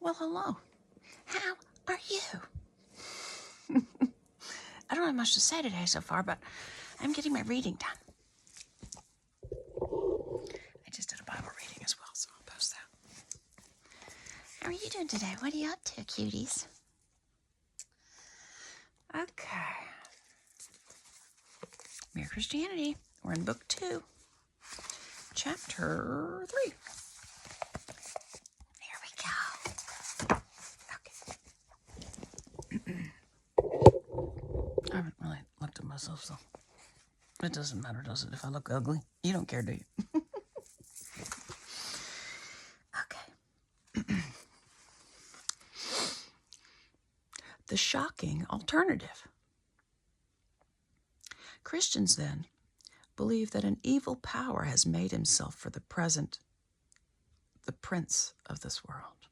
Well, hello. How are you? I don't have much to say today so far, but I'm getting my reading done. I just did a Bible reading as well, so I'll post that. How are you doing today? What are you up to, cuties? Okay. Mere Christianity. We're in book 2, chapter 3. Here we go. Okay. I haven't really looked at myself, so it doesn't matter, does it, if I look ugly? You don't care, do you? Okay. The shocking alternative. Christians, then, believe that an evil power has made himself for the present the prince of this world.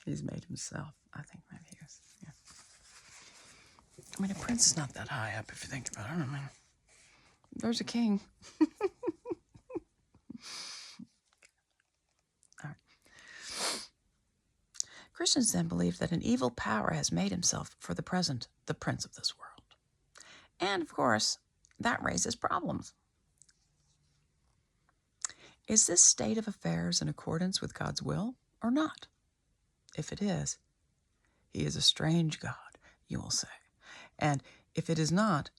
He's made himself. I think maybe he is. Yeah. I mean, a prince is not that high up if you think about it. I mean, there's a king. All right. Christians then believe that an evil power has made himself for the present the prince of this world. And, of course, that raises problems. Is this state of affairs in accordance with God's will or not? If it is, he is a strange God, you will say. And if it is not,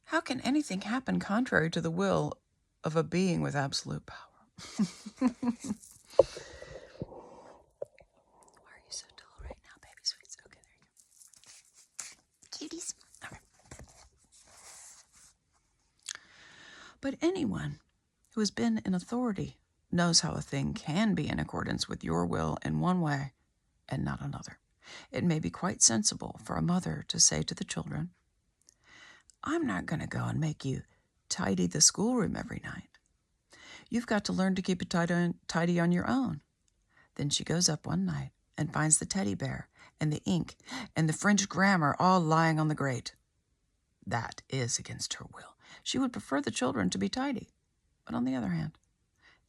how can anything happen contrary to the will of a being with absolute power? Why are you so dull right now, baby sweets? Okay, there you go. Cuties. All right. But anyone who has been in authority knows how a thing can be in accordance with your will in one way and not another. It may be quite sensible for a mother to say to the children, I'm not going to go and make you tidy the schoolroom every night. You've got to learn to keep it tidy on your own. Then she goes up one night and finds the teddy bear and the ink and the French grammar all lying on the grate. That is against her will. She would prefer the children to be tidy. But on the other hand,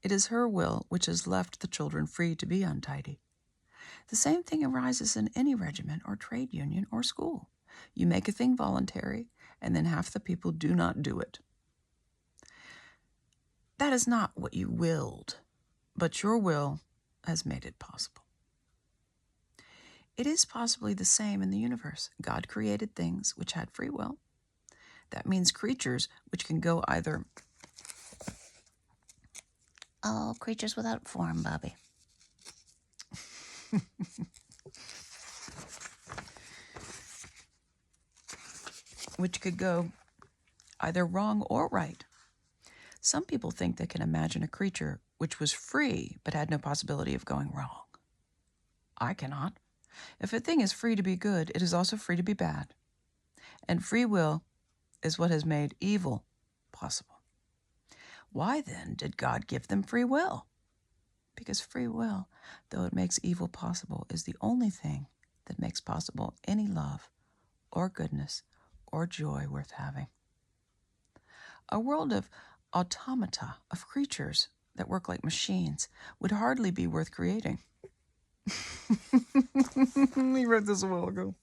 it is her will which has left the children free to be untidy. The same thing arises in any regiment or trade union or school. You make a thing voluntary, and then half the people do not do it. That is not what you willed, but your will has made it possible. It is possibly the same in the universe. God created things which had free will. That means creatures which can go either... Oh, creatures without form, Bobby. Which could go either wrong or right. Some people think they can imagine a creature which was free but had no possibility of going wrong. I cannot. If a thing is free to be good, it is also free to be bad. And free will is what has made evil possible. Why then did God give them free will? Because free will, though it makes evil possible, is the only thing that makes possible any love or goodness or joy worth having. A world of automata, of creatures that work like machines, would hardly be worth creating. He read this a while ago.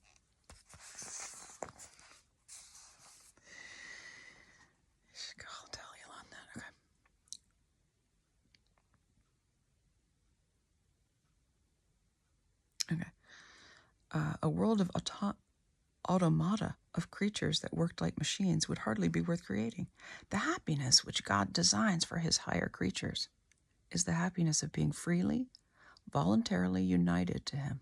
I'll tell you on that. Okay. A world of automata, of creatures that worked like machines, would hardly be worth creating. The happiness which God designs for his higher creatures is the happiness of being freely, voluntarily united to him,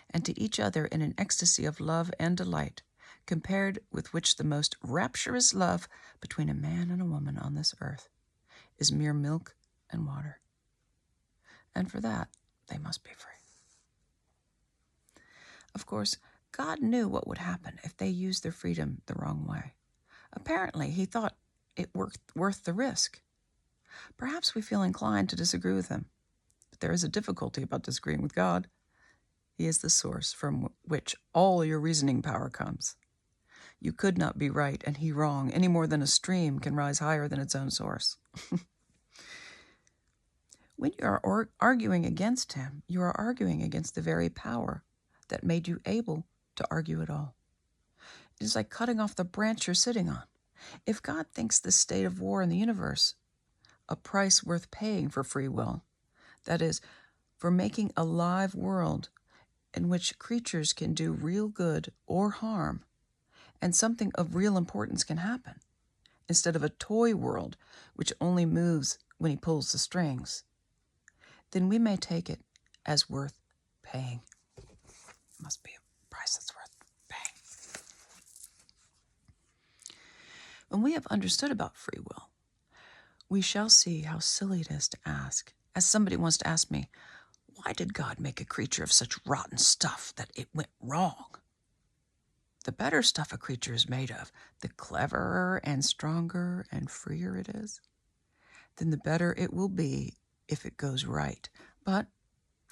and to each other in an ecstasy of love and delight, compared with which the most rapturous love between a man and a woman on this earth is mere milk and water. And for that, they must be free. Of course, God knew what would happen if they used their freedom the wrong way. Apparently, he thought it worth the risk. Perhaps we feel inclined to disagree with him, but there is a difficulty about disagreeing with God. He is the source from which all your reasoning power comes. You could not be right and he wrong, any more than a stream can rise higher than its own source. When you are arguing against him, you are arguing against the very power that made you able to argue at all. It is like cutting off the branch you're sitting on. If God thinks the state of war in the universe a price worth paying for free will, that is, for making a live world in which creatures can do real good or harm, and something of real importance can happen, instead of a toy world which only moves when he pulls the strings, then we may take it as worth paying. It must be a price that's worth paying. When we have understood about free will, we shall see how silly it is to ask, as somebody wants to ask me, why did God make a creature of such rotten stuff that it went wrong? The better stuff a creature is made of, the cleverer and stronger and freer it is, then the better it will be if it goes right, but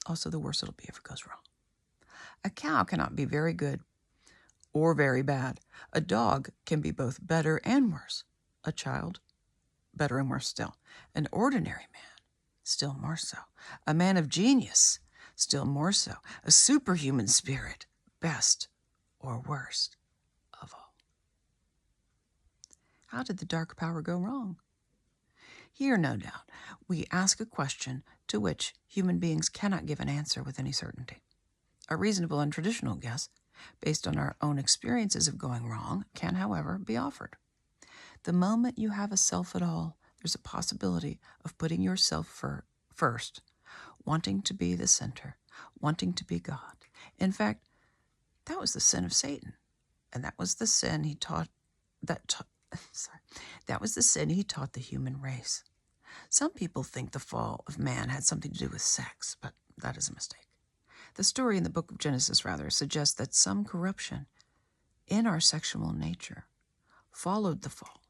also the worse it'll be if it goes wrong. A cow cannot be very good or very bad. A dog can be both better and worse. A child, better and worse still. An ordinary man, still more so. A man of genius, still more so. A superhuman spirit, best or worst of all. How did the dark power go wrong? Here, no doubt, we ask a question to which human beings cannot give an answer with any certainty. A reasonable and traditional guess, based on our own experiences of going wrong, can, however, be offered. The moment you have a self at all, there's a possibility of putting yourself first, wanting to be the center, wanting to be God. In fact, that was the sin of Satan, and that was the sin he taught that was the sin he taught the human race. Some people think the fall of man had something to do with sex, but that is a mistake. The story in the book of Genesis, rather, suggests that some corruption in our sexual nature followed the fall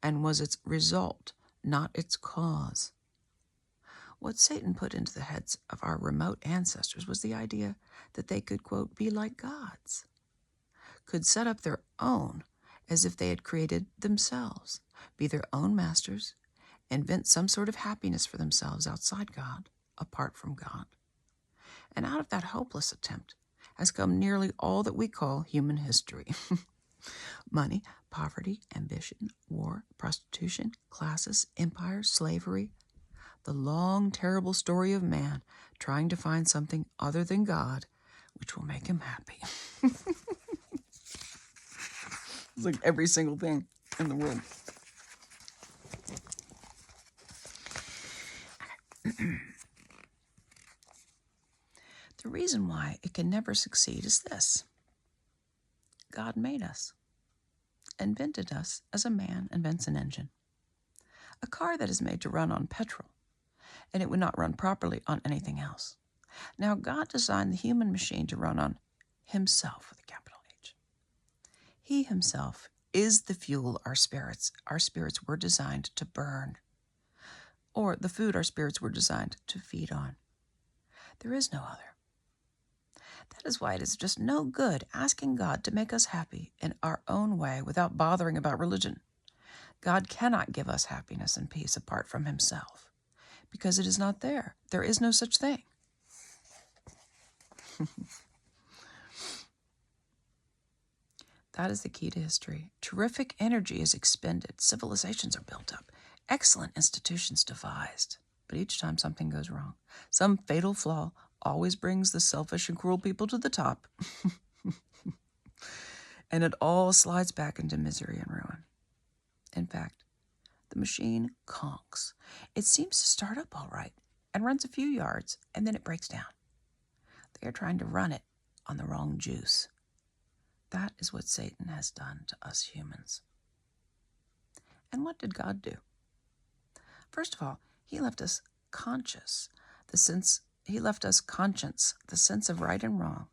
and was its result, not its cause. What Satan put into the heads of our remote ancestors was the idea that they could, quote, be like gods, could set up their own as if they had created themselves, be their own masters, invent some sort of happiness for themselves outside God, apart from God. And out of that hopeless attempt has come nearly all that we call human history. Money, poverty, ambition, war, prostitution, classes, empire, slavery. The long, terrible story of man trying to find something other than God which will make him happy. It's like every single thing in the world. The reason why it can never succeed is this. God made us, invented us as a man invents an engine. A car that is made to run on petrol, and it would not run properly on anything else. Now, God designed the human machine to run on himself with a capital H. He himself is the fuel our spirits were designed to burn, or the food our spirits were designed to feed on. There is no other. That is why it is just no good asking God to make us happy in our own way without bothering about religion. God cannot give us happiness and peace apart from himself, because it is not there. There is no such thing. That is the key to history. Terrific energy is expended. Civilizations are built up. Excellent institutions devised. But each time something goes wrong, some fatal flaw always brings the selfish and cruel people to the top. And it all slides back into misery and ruin. In fact, the machine conks. It seems to start up all right and runs a few yards, and then it breaks down. They are trying to run it on the wrong juice. That is what Satan has done to us humans. And what did God do? First of all, he left us conscience, the sense of right and wrong.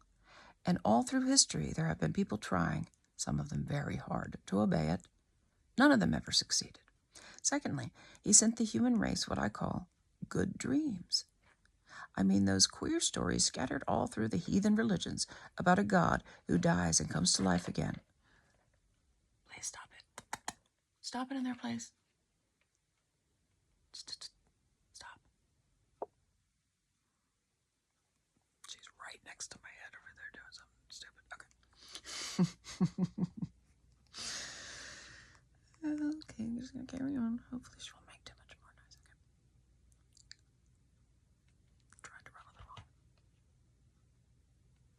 And all through history, there have been people trying, some of them very hard, to obey it. None of them ever succeeded. Secondly, he sent the human race what I call good dreams. I mean those queer stories scattered all through the heathen religions about a God who dies and comes to life again. Please stop it. Stop it in there, please. Stop. right next to my head over there doing something stupid. Okay. Okay, I'm just going to carry on. Hopefully she won't make too much more noise. Okay. Trying to run on the wrong.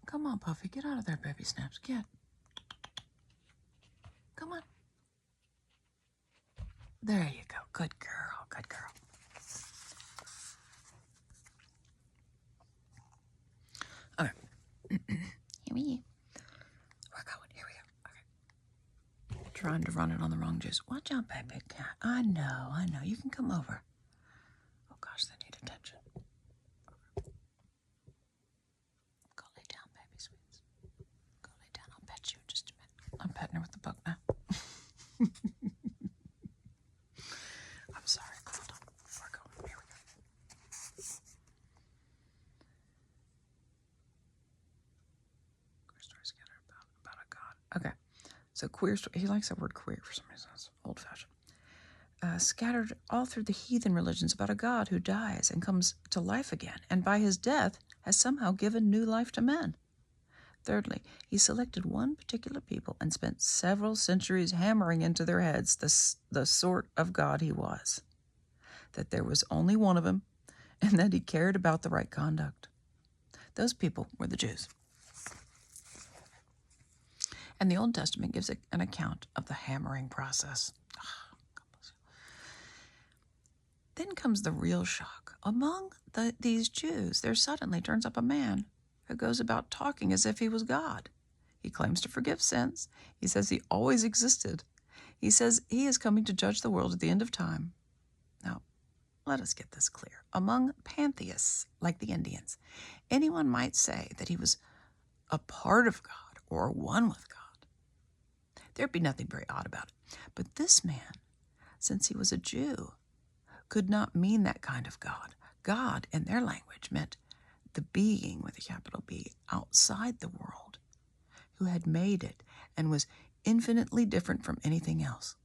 Come on, Puffy. Get out of there, baby snaps. Get. Come on. There you go. Good girl. Good girl. Okay. Here we go. We're going. Here we go. Okay. Trying to run it on the wrong juice. Watch out, baby cat. I know. You can come over. Oh, gosh, they need attention. Go lay down, baby sweets. Go lay down. I'll pet you in just a minute. I'm petting her with the book now. I'm sorry. Hold on. We're going. Here we go. Queer stories together about a god. Okay. So queer story. He likes that word queer for some reason. It's old-fashioned. Scattered all through the heathen religions about a god who dies and comes to life again, and by his death has somehow given new life to men. Thirdly, he selected one particular people and spent several centuries hammering into their heads the sort of God he was, that there was only one of him, and that he cared about the right conduct. Those people were the Jews. And the Old Testament gives an account of the hammering process. Then comes the real shock. Among these Jews, there suddenly turns up a man who goes about talking as if he was God. He claims to forgive sins. He says he always existed. He says he is coming to judge the world at the end of time. Now, let us get this clear. Among pantheists, like the Indians, anyone might say that he was a part of God or one with God. There'd be nothing very odd about it. But this man, since he was a Jew, could not mean that kind of God. God, in their language, meant the being with a capital B outside the world, who had made it and was infinitely different from anything else.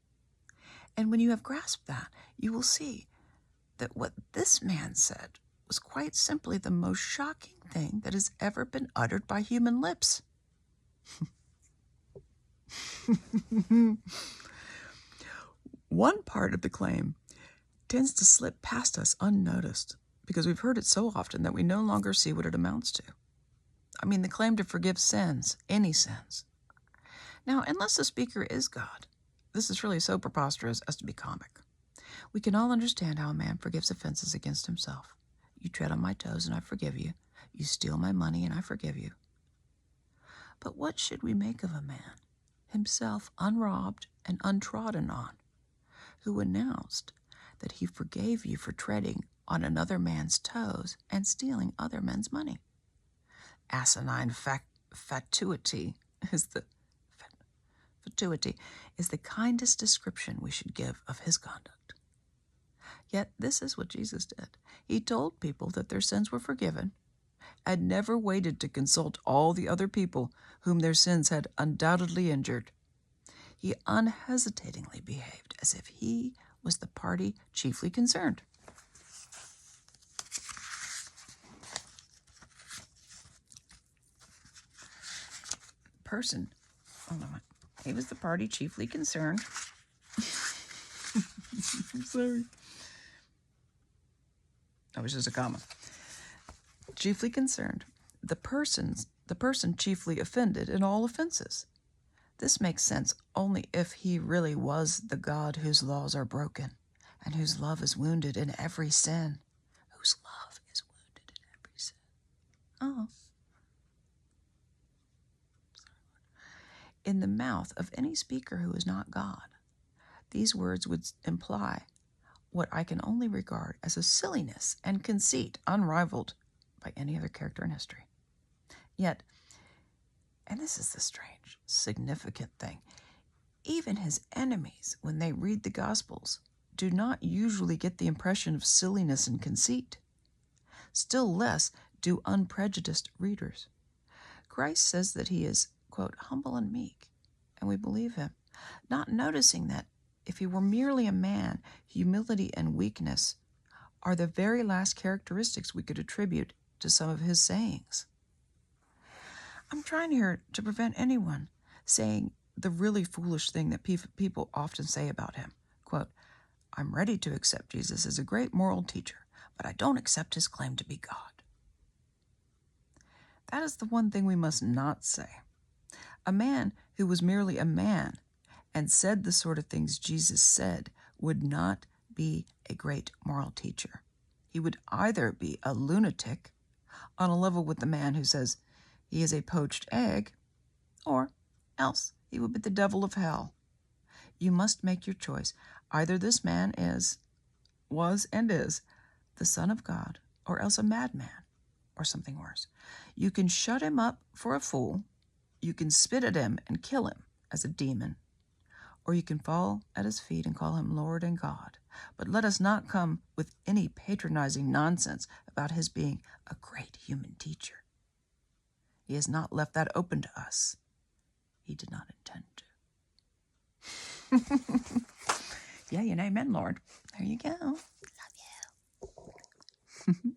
And when you have grasped that, you will see that what this man said was quite simply the most shocking thing that has ever been uttered by human lips. One part of the claim tends to slip past us unnoticed because we've heard it so often that we no longer see what it amounts to. I mean, the claim to forgive sins, any sins. Now, unless the speaker is God, this is really so preposterous as to be comic. We can all understand how a man forgives offenses against himself. You tread on my toes and I forgive you. You steal my money and I forgive you. But what should we make of a man, himself unrobbed and untrodden on, who announced that he forgave you for treading on another man's toes and stealing other men's money? Asinine fatuity is the kindest description we should give of his conduct. Yet this is what Jesus did. He told people that their sins were forgiven and never waited to consult all the other people whom their sins had undoubtedly injured. He unhesitatingly behaved as if he was the party chiefly concerned. He was the party chiefly concerned. I'm sorry. That was just a comma. Chiefly concerned. The person chiefly offended in all offenses. This makes sense only if he really was the God whose laws are broken and whose love is wounded in every sin. Whose love is wounded in every sin. Oh. In the mouth of any speaker who is not God, these words would imply what I can only regard as a silliness and conceit unrivaled by any other character in history. Yet, and this is the strange, significant thing, even his enemies, when they read the Gospels, do not usually get the impression of silliness and conceit. Still less do unprejudiced readers. Christ says that he is, quote, humble and meek, and we believe him, not noticing that if he were merely a man, humility and weakness are the very last characteristics we could attribute to some of his sayings. I'm trying here to prevent anyone saying the really foolish thing that people often say about him. Quote, I'm ready to accept Jesus as a great moral teacher, but I don't accept his claim to be God. That is the one thing we must not say. A man who was merely a man and said the sort of things Jesus said would not be a great moral teacher. He would either be a lunatic on a level with the man who says he is a poached egg, or else he would be the devil of hell. You must make your choice. Either this man was and is the Son of God, or else a madman, or something worse. You can shut him up for a fool, you can spit at him and kill him as a demon, or you can fall at his feet and call him Lord and God. But let us not come with any patronizing nonsense about his being a great human teacher. He has not left that open to us. He did not intend to. Yea and amen, Lord. There you go. Love you.